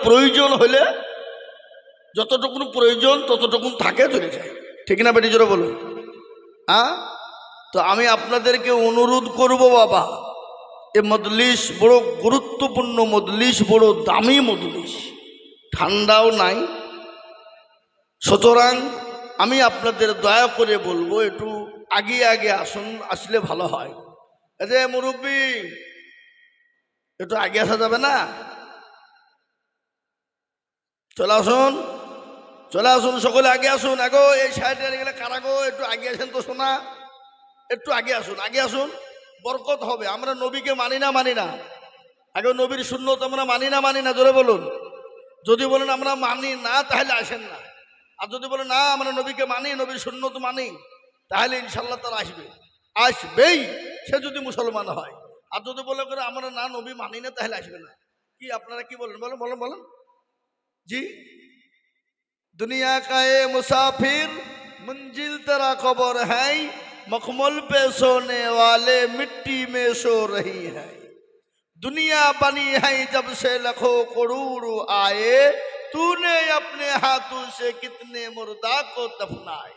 প্রয়োজন হলে যতটুকুন প্রয়োজন ততটুকুন থাকে চলে যায়, ঠিক না বেটি জোরে বলুন। তো আমি আপনাদেরকে অনুরোধ করব বাবা, এ মজলিস বড় গুরুত্বপূর্ণ মজলিস, বড় দামি মজলিস, ঠান্ডাও নাই। সুতরাং আমি আপনাদের দয়া করে বলবো একটু আগে আগে আসুন, আসলে ভালো হয়। যে মুরব্বী একটু আগে আসা যাবে না? চলে আসুন, চলে আসুন, সকলে আগে আসুন। আগো এই সাইডে গেলে কারাগো একটু আগে আসেন তো শোনা, একটু আগে আসুন, আগে আসুন, বরকত হবে। আমরা নবীকে মানি না, মানি না? আগে নবীর সুন্নত আমরা মানি না, মানি না? জোরে বলুন। যদি বলেন আমরা মানি না তাহলে আসেন না, আর যদি বলেন না আমরা নবীকে মানি, নবীর সুন্নত মানি, তাহলে ইনশাল্লাহ তারা আসবে, আসবেই, সে যদি মুসলমান হয়। আর যদি বলে করে আমরা না নবী মানি না তাহলে আসবে না। কি আপনারা কি বলেন? বলেন বলেন বলেন। জি, दुनिया का ये मुसाफिर मंजिल तेरा कब्र है, मखमल पे सोने वाले मिट्टी में सो रही है। दुनिया बनी है जब से लाखों करोड़ आए, तूने अपने हाथों से कितने मुर्दा को दफनाए।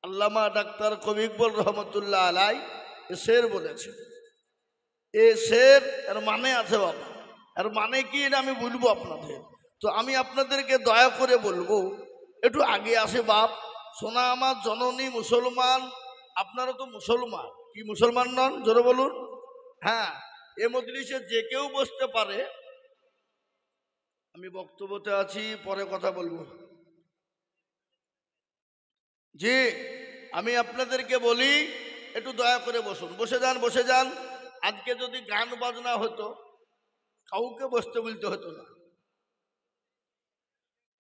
আল্লামা ডাক্তার কবি ইকবাল রহমতুল্লাহ আলাই এ শের বলেছেন। এ শের এর মানে আছে বাবা, এর মানে কি এটা আমি বলবো আপনাদের। তো আমি আপনাদেরকে দয়া করে বলবো একটু আগে আসে বাপ। সোনা আমার জননী মুসলমান, আপনারা তো মুসলমান, কি মুসলমান নন? জোরে বলুন। হ্যাঁ, এ মজলিসে যে কেউ বসতে পারে। আমি বক্তব্যতে আছি, পরে কথা বলবো। জি, আমি আপনাদেরকে বলি একটু দয়া করে বসুন, বসে যান, বসে যান। আজকে যদি গান বাজনা হতো কাউকে বসতে বলতে হতো না,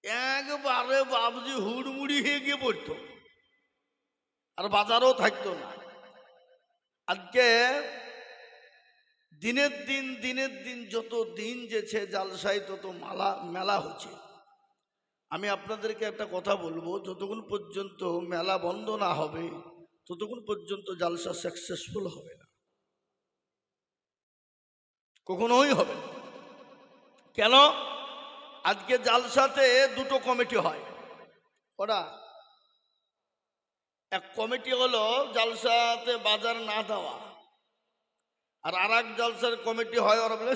একবারে বাবজি হুড়মুড়ি হয়ে গিয়ে পড়তো, আর বাজারও থাকতো না। আজকে দিনের দিন যত দিন যেছে জালসায় তত মেলা হচ্ছে। আমি আপনাদেরকে একটা কথা বলবো, যতক্ষণ পর্যন্ত মেলা বন্ধ না হবে ততক্ষণ পর্যন্ত জালসা সাকসেসফুল হবে না, কখনোই হবে না। কেন? আজকে জালসাতে দুটো কমিটি হয়। ওরা এক কমিটি হলো জালসাতে বাজার না দেওয়া, আর এক জালসার কমিটি হয় ওরা বলে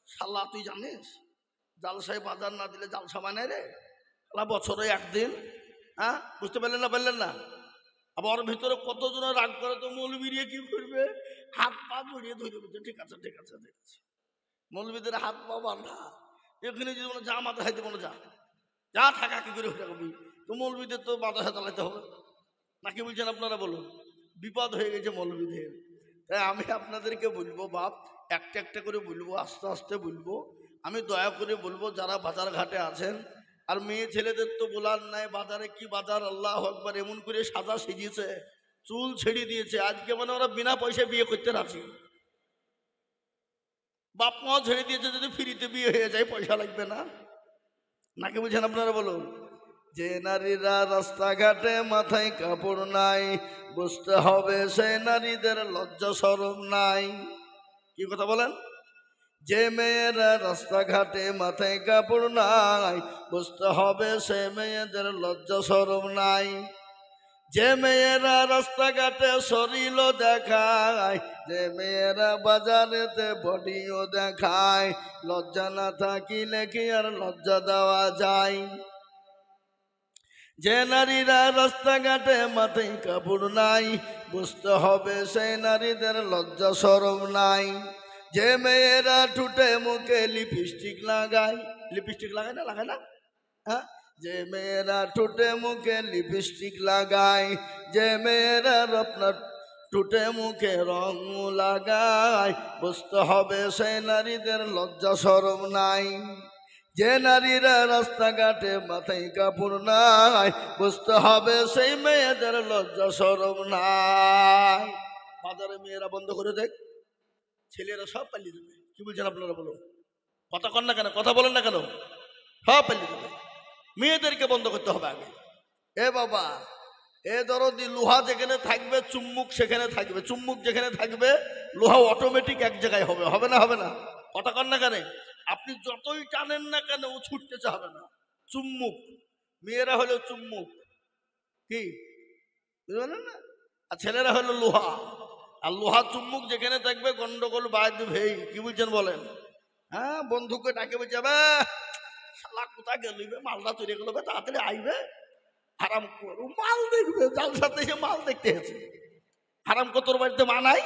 শালা তুই জানিস জালসায় বাজার না দিলে জালসা মানে রে, শালা বছরে একদিন। হ্যাঁ, বুঝতে পারলেন না? পারলেন না? আবার ওর ভিতরে কতজন রাগ করে, তো মৌলবীরা কি করবে, হাত পা জড়িয়ে ধরে বলছে ঠিক আছে ঠিক আছে ঠিক আছে। মৌলবীদের হাত পা বাঁধা, এখানে যদি বলে যা মাথা খাইতে বলে যা যা থাকা কি করে হয়ে যাবি, তো মৌলবীদের তো মাথা চালাতে হবে নাকি? বলছেন আপনারা? বলুন, বিপদ হয়ে গেছে মৌলবীদের। তাই আমি আপনাদেরকে বলবো বাপ, একটা একটা করে বলবো, আস্তে আস্তে বলবো। আমি দয়া করে বলবো যারা বাজার ঘাটে আছেন, আর মেয়ে ছেলেদের তো বলার নাই, বাজারে কি বাজার, আল্লাহ আকবার, এমন করে সাজা সেজিয়েছে, চুল ছেড়ে দিয়েছে। আজকে মানে ওরা বিনা পয়সায় বিয়ে করতে রাজি, বাপ মাও ছেড়ে দিয়েছে, যদি ফ্রিতে বিয়ে হয়ে যায় পয়সা লাগবে না নাকি? বুঝছেন আপনারা? বলুন। যে নারীরা রাস্তাঘাটে মাথায় কাপড় নাই, বুঝতে হবে সেই নারীদের লজ্জা শরম নাই। কি কথা বলেন? যে মেয়েরা রাস্তাঘাটে মাথায় কাপড় নাই, বুঝতে হবে সে মেয়েদের লজ্জা শরম নাই। যে মেয়েরা রাস্তাঘাটে শরীর দেখায়, যে মেয়েরা বাজারেতে বডিও দেখায়, লজ্জা না থাকিলে কি আর লজ্জা দেওয়া যায়? যে নারীরা রাস্তাঘাটে মাথায় কাপড় নাই, বুঝতে হবে সেই নারীদের লজ্জা শরম নাই। যে মেয়েরা ঠুটে মুখে লিপস্টিক লাগায়, লিপস্টিক লাগায় না, লাগায় না? হ্যাঁ, যে মেয়েরা ঠুটে মুখে লিপস্টিক লাগায়, যে মেয়েরা আপনার ঠুটে মুখে রং লাগায়, বুঝতে হবে সেই নারীদের লজ্জা শরম নাই। যে নারীরা রাস্তাঘাটে মাথায় কাপড় নাই, বুঝতে হবে সেই মেয়েদের লজ্জা শরম নাই। বাজারে মেয়েরা বন্ধ করে দেখ, ছেলেরা সব পালিয়ে দেবে। কি বলছেন আপনারা? বলুন, কথা কন না কেন? কথা বলেন না কেন? সব পালিয়ে দেবে। মেয়েদেরকে বন্ধ করতে হবে আগে। এ বাবা, এ দরদি, লোহা যেখানে থাকবে চুম্বুক সেখানে থাকবে, চুম্বুক যেখানে থাকবে লোহা অটোমেটিক এক জায়গায় হবে, হবে না? হবে না? কথা কন না কেন? আপনি যতই টানেন না কেন ও ছুটতে চাবে না। চুম্মুক, মেয়েরা হলো চুম্মুক, কি বুঝলেন না? আর ছেলেরা হলো লোহা। আর লোহা চুম্মুক যেখানে থাকবে গন্ডগোল বাদ ভেই, কি বুঝছেন বলেন? হ্যাঁ, বন্ধুকে ডাকে বলছে শালা কোথায় গেলিবে, মালটা চলে গেল, তাড়াতাড়ি আইবে, হারাম করো মাল দেখবে, যার সাথে সে মাল দেখতে এসেছে। হারাম কর, তোর বাড়িতে মা নাই,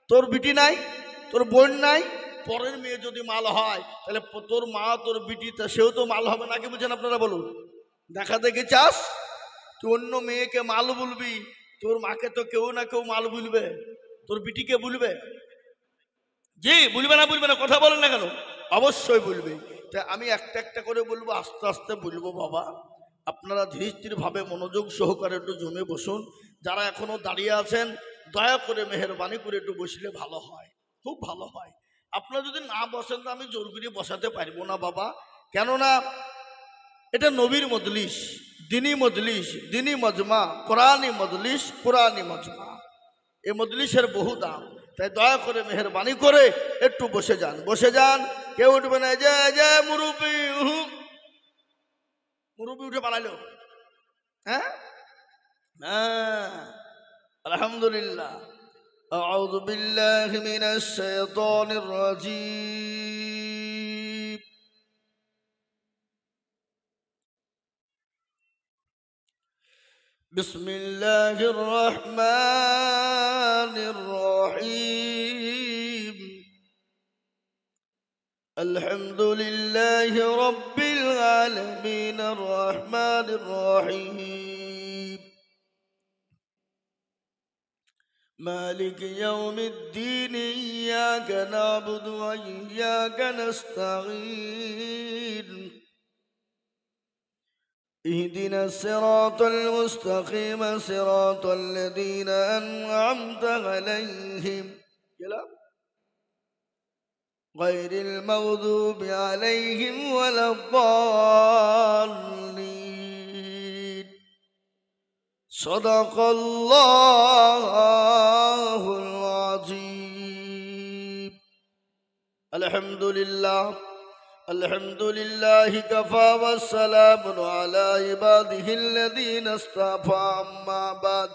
তোর বিটি নাই, তোর বোন নাই, পরের মেয়ে যদি মাল হয় তাহলে তোর মা তোর বিটি সেও তো মাল হবে নাকি? বুঝছেন আপনারা বলুন? দেখা দেখে চাস তুই অন্য মেয়েকে মাল বলবি, তোর মাকে তো কেউ না কেউ মাল বলবে, তোর বিটিকে বলবে। জি বলবে না, বলবে না, কথা বলেন না কেন? অবশ্যই বলবে। তা আমি একটা একটা করে বলবো, আস্তে আস্তে বলবো। বাবা আপনারা ধীরে স্থির ভাবে মনোযোগ সহকারে একটু জমে বসুন। যারা এখনো দাঁড়িয়ে আছেন দয়া করে মেহেরবানি করে একটু বসলে ভালো হয়, খুব ভালো হয়। আপনারা যদি না বসেন তো আমি জোর করে বসাতে পারবো না বাবা। কেননা এটা নবীর মজলিস, দিনী মজলিস, দিনী মজমা, কোরআনী মজলিস, কোরআনী মজমা। এই মজলিসের বহু দাম। তাই দয়া করে মেহেরবানি করে একটু বসে যান, বসে যান, কেউ উঠবে না। যে যে মুরব্বী, মুরব্বী উঠে পালাইলো। হ্যাঁ হ্যাঁ, আলহামদুলিল্লাহ। أعوذ بالله من الشيطان الرجيم. بسم الله الرحمن الرحيم. الحمد لله رب العالمين الرحمن الرحيم مالك يوم الدين إياك نعبد وإياك نستعين اهدنا الصراط المستقيم صراط الذين أنعمت عليهم غير المغضوب عليهم ولا الضالين. صدق الله العظيم. الحمد لله، الحمد لله كفى والسلام على عباده الذين اصطفى. أما بعد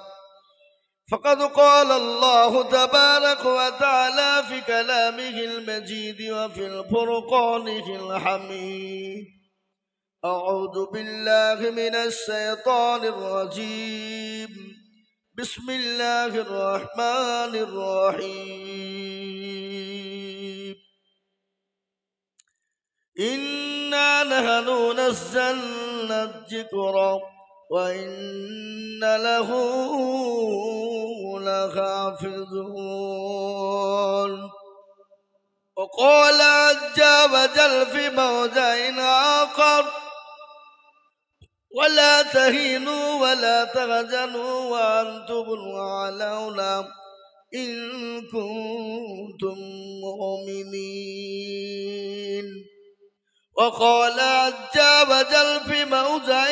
فقد قال الله تبارك وتعالى في كلامه المجيد وفي الفرقان الحميد. أعوذ بالله من الشيطان الرجيم. بسم الله الرحمن الرحيم. إنا نحن نزلنا الذكر وإن له لحافظون. وقال عز وجل في موضع آخر ولا تهينوا ولا تحزنوا وأنتم الأعلون إن كنتم مؤمنين. وقال عز وجل في موضع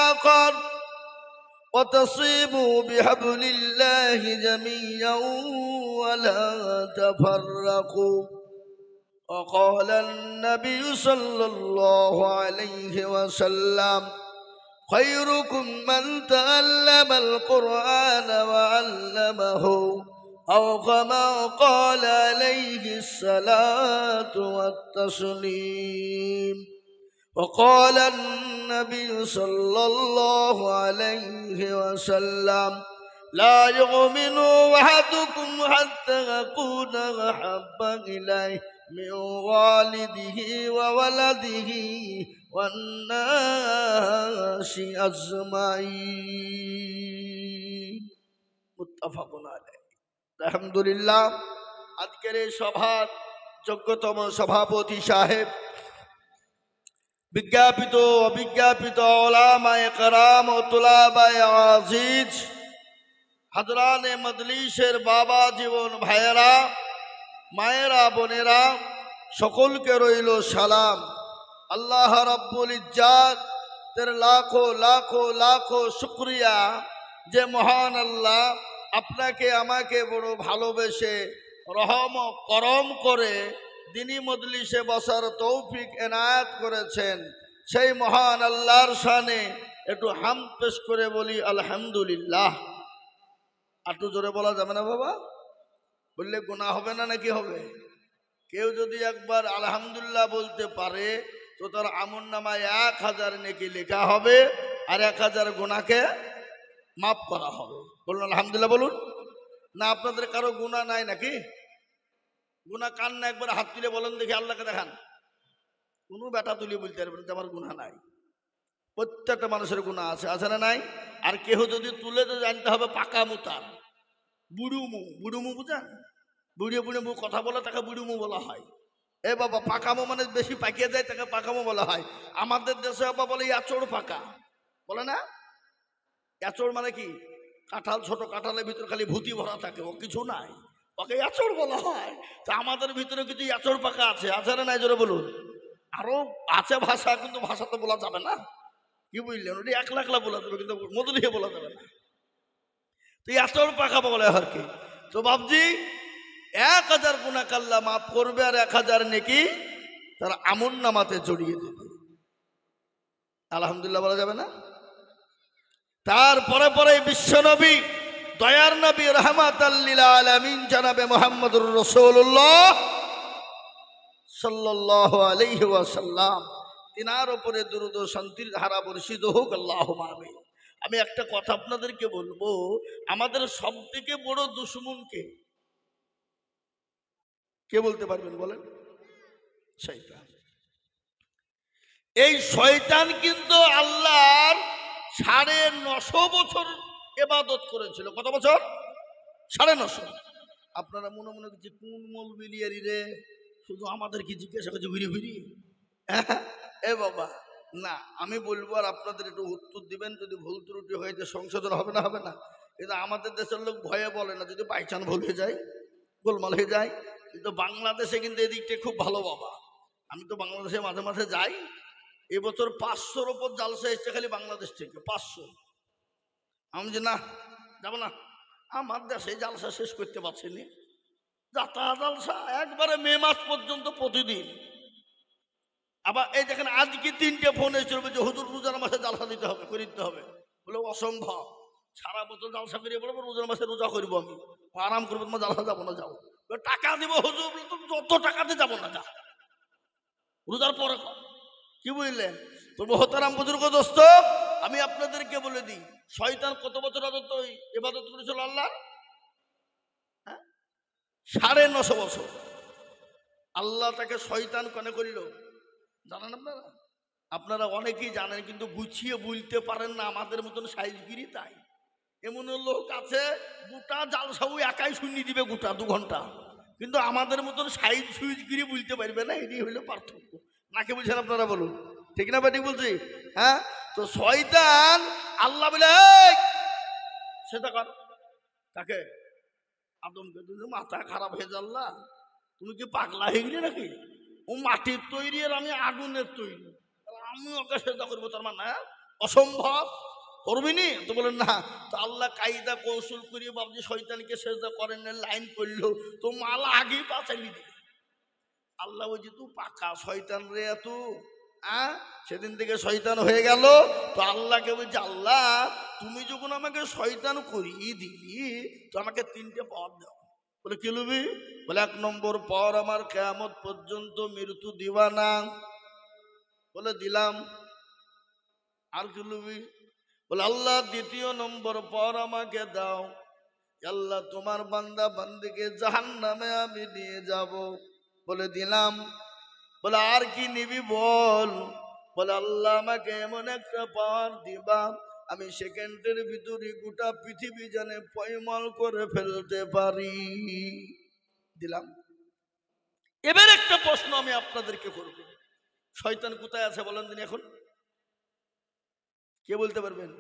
آخر وتصيبوا بحبل الله جميعا ولا تفرقوا. وقال النبي صلى الله عليه وسلم خيركم من تعلم القرآن وعلمه أو كما قال عليه الصلاة والتسليم. وقال النبي صلى الله عليه وسلم لا يؤمن أحدكم حتى أكون أحب إليه من والده وولده والناس أجمعين. متفق عليه. আলহামদুলিল্লাহ। আজকের এই সভার যোগ্যতম সভাপতি সাহেব, বিজ্ঞাপিত অবিজ্ঞাপিত ওলামায়ে কেরাম ও তুলাবায়ে আজিজ, হাজরানে মজলিসের বাবা জীবন ভাইয়েরা, মায়েরা, বোনেরা, সকলকে রইল সালাম। আল্লাহ রাব্বুল ইজ্জাত তের লাখো লাখো লাখো শুকরিয়া যে মহান আল্লাহ আপনাকে আমাকে বড় ভালোবেসে রহম করম করে দিনী মজলিসে বসার তৌফিক এনায়েত করেছেন, সেই মহান আল্লাহর শানে একটু হামদ পেশ করে বলি আলহামদুলিল্লাহ। একটু জোরে বলা যাবে না বাবা? বললে গুনাহ হবে না নাকি হবে? কেউ যদি একবার আলহামদুলিল্লাহ বলতে পারে তো তার আমল নামায় 1000 নেকি লেখা হবে আর 1000 গুনাহকে মাফ করা হবে। বলুন আলহামদুলিল্লাহ বলুন। না আপনাদের কারো গুনাহ নাই নাকি? গুনাহ কান না একবার হাত তুলে বলেন দেখি, আল্লাহকে দেখান। কোনো বেটা তুলে বলতে পারবেন যে আমার গুনাহ নাই। প্রত্যেকটা মানুষের গুনাহ আছে, আছে না নাই? আর কেউ যদি তুলে তো জানতে হবে পাকা মুতার, বুড়ুমু। বুড়ুমু বুঝেন? বুড়িয়ে বুড়িয়ে মুখ কথা বলে তাকে বুড়ুমু বলা হয়। এ বাবা, পাকামো মানে বেশি পাকিয়ে যায় তাকে পাকামো বলা হয়। আমাদের দেশে বাবা বলে আচড় পাকা, বলে না? আচড় মানে কি? কাঁঠাল, ছোট কাঁঠালের ভিতরে খালি ভূতি ভরা থাকে, ও কিছু নাই, ওকে আচড় বলা হয়। তা আমাদের ভিতরে কিছু আচড় পাকা আছে, আছে না নাই জোরে বলুন। আরো আছে ভাষা, কিন্তু ভাষা তো বলা যাবে না, কি বুঝলেন? ওটি একলা একলা বলা যাবে, কিন্তু মধুরিয়ে বলা যাবে না। তো আচড় পাকা বলে আর কি। তো বাবজি 1000 গুনাহ আল্লাহ মাফ করবে আর 1000 নেকি তার আমল নামাতে জড়িয়ে দেবে। আলহামদুলিল্লাহ বলা যাবে না? তারপরে পরে বিশ্ব নবী, দয়ার নবী, রাহমাতাল লিল আলামিন জনাবে মুহাম্মদুর রাসূলুল্লাহ সাল্লাল্লাহু আলাইহি ওয়াসাল্লাম, তিনার উপরে দুরূদ ও শান্তির ধারা বর্ষিত হোক, আল্লাহুম্মা আমিন। আমি একটা কথা আপনাদেরকে বলবো, আমাদের সবথেকে বড় দুশমন কে? কে বলতে পারবেন বলেন? শয়তান। এই শয়তান কিন্তু আল্লাহর 950 বছর ইবাদত করেছিল। কত বছর? 950। আপনারা মনে মনে কিছু কোন মৌলবি রে, শুধু আমাদের কি জিজ্ঞাসা করছে ঘুরি ঘুরি? এ বাবা না, আমি বলবো আর আপনাদের একটু উত্তর দিবেন। যদি ভুল ত্রুটি হয়েছে সংশোধন হবে না, হবে না? কিন্তু আমাদের দেশের লোক ভয়ে বলে না, যদি বাইচান ভুল হয়ে যায়, গোলমাল হয়ে যায়। কিন্তু বাংলাদেশে কিন্তু এদিকটা খুব ভালো বাবা। আমি তো বাংলাদেশে মাঝে মাঝে যাই। এবছর 500-র ওপর জালসা এসছে খালি বাংলাদেশ থেকে, 500। আমি যে না যাবো না, আমার দেশে জালসা শেষ করতে পারছিনি। যাতা জালসা একবারে মে মাস পর্যন্ত প্রতিদিন। আবার এই দেখেন আজকে 3টে ফোন এসেছিল যে হুজুর রোজার মাসে জালসা দিতে হবে, করে দিতে হবে। বলে অসম্ভব, সারা বছর জালসা করিয়ে বলবো রোজার মাসে রোজা করবো, আমি আরাম করবো, তোমার জালসা যাবো না। যাও টাকা দিব হুজুর, যত টাকাতে যাবো না, যা রোজার পরে। কি বুঝলেন? তো মোহতারাম বুজুর্গ দোস্ত, আমি আপনাদেরকে বলে দিই, শয়তান কত বছর ইবাদত করেছিল আল্লাহ? 950 বছর। আল্লাহ তাকে শয়তান কেন করিল জানেন আপনারা? আপনারা অনেকেই জানেন, কিন্তু গুছিয়ে বলতে পারেন না, আমাদের মতন সাইজগিরি। তাই এমন লোক আছে গোটা জালসাও একাই শুনিয়ে দিবে গোটা 2 ঘন্টা, কিন্তু আমাদের মতন সাইজ সুইজগিরি বলতে পারবে না। এটাই হলো পার্থক্য। নাকি বলছেন আপনারা? বলুন ঠিক না ঠিক বলছি? হ্যাঁ। তো শয়তান আল্লাহ বলে সেটা কর, তাকে আদমকে, তুমি মাথা খারাপ হয়ে জানলা, তুমি কি পাগলা হয়ে গেলে নাকি? ও মাটির তৈরি আর আমি আগুনের তৈরি, আমি ওকে সেজদা করবো? তার মানে অসম্ভব, করবিনি তো? বলেন না। তো আল্লাহ কায়দা কৌশল করিয়ে বাবজি শয়তানকে সেজদা করেন, লাইন করলো তো মাল আগেই পাচালি দিল। আল্লাহ বলছি তুই পাকা শয়তান রে তু। সেদিন থেকে শয়তান হয়ে গেল। তো আল্লাহকে বলছে, আল্লাহ তুমি যখন আমাকে শয়তান করিয়ে দিলি, তো আমাকে 3টে পাওয়ার দাও। বলে কি লুবি? বলে 1 নম্বর পর আমার কিয়ামত পর্যন্ত মৃত্যু দিবা না। বলে দিলাম। আর কি লুবি? বলে আল্লাহ 2 নম্বর পর আমাকে দাও, আল্লাহ তোমার বান্দা বান্দিকে জাহান্নামে আমি নিয়ে যাব। বলে দিলাম। বলে আর কি নিবি বল? বলে আল্লাহ আমাকে এমন একটা পাওয়ার দিবা, আমি সেকেন্ডের ভিতরে গোটা পৃথিবী জানে পয়মাল করে ফেলতে পারি। দিলাম। এবার একটা প্রশ্ন আমি আপনাদেরকে করব, শয়তান কোথায় আছে বলেন দিন এখন? কে বলতে পারবেন?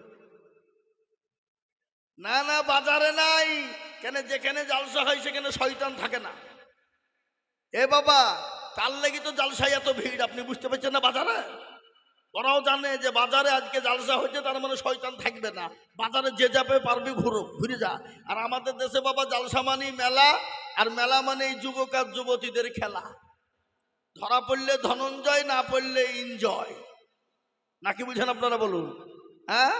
না না, বাজারে নাই। কেন? যেখানে জালসা হয় সেখানে শয়তান থাকে না। এ বাবা, তার লাগি তো জালসায় এত ভিড়, আপনি বুঝতে পারছেন না? বাজারে ওরাও জানে যে বাজারে আজকে জালসা হচ্ছে, তার মানে শয়তান থাকবে না। বাজারে যে যাবে পারবি ঘুরে যা। আর আমাদের দেশে বাবা জালসা মানে মেলা, আর মেলা মানে এই যুবক আর যুবতীদের খেলা। ধরা পড়লে ধনঞ্জয়, না পড়লে এনজয়। নাকি বুঝেন আপনারা বলুন? হ্যাঁ,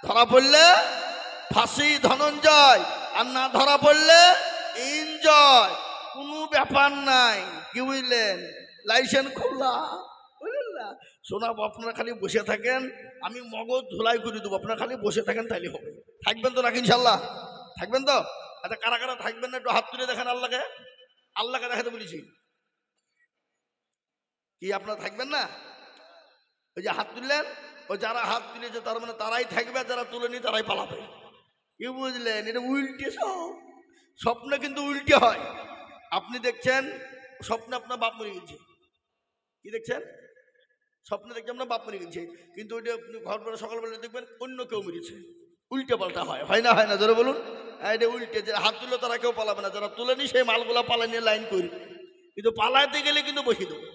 ধরা পড়লে ফাঁসি ধনঞ্জয়, আর না ধরা পড়লে এনজয়। কোনো ব্যাপার নাই, কি বুঝলেন? লাইসেন্স খোলা, বুঝলেন না? শোনাবো, আপনারা খালি বসে থাকেন, আমি মগজ ধুলাই করে দেবো, আপনারা খালি বসে থাকেন, তাইলে হবে। থাকবেন তো নাকি ইনশাল্লাহ? থাকবেন তো? আচ্ছা, কারা কারা থাকবেন না একটু হাত তুলে দেখেন। আল্লাহকে, আল্লাহকে দেখাতে বলেছি। কি আপনারা থাকবেন না? ওই যে হাত তুললেন, ওই যারা হাত তুলেছে তার মানে তারাই থাকবে, আর যারা তুলেনি তারাই পালাবে। কি বুঝলেন? এটা উল্টে সব। স্বপ্নে কিন্তু উল্টে হয়। আপনি দেখছেন স্বপ্নে আপনার বাপ মরে গেছে। কি দেখছেন? স্বপ্নে দেখছেন আপনার বাপ মরে গেছে, কিন্তু ওইটা আপনি ঘর পরে সকালবেলা দেখবেন অন্য কেউ মরেছে। উল্টে পাল্টা হয়, হয় না? হয় না? জোরে বলুন। এটা উল্টে। যারা হাত তুললো তারা কেউ পালাবে না, যারা তুলেনি সেই মালগুলা পালাই নিয়ে লাইন করবে, কিন্তু পালাইতে গেলে কিন্তু বসিয়ে দেবো।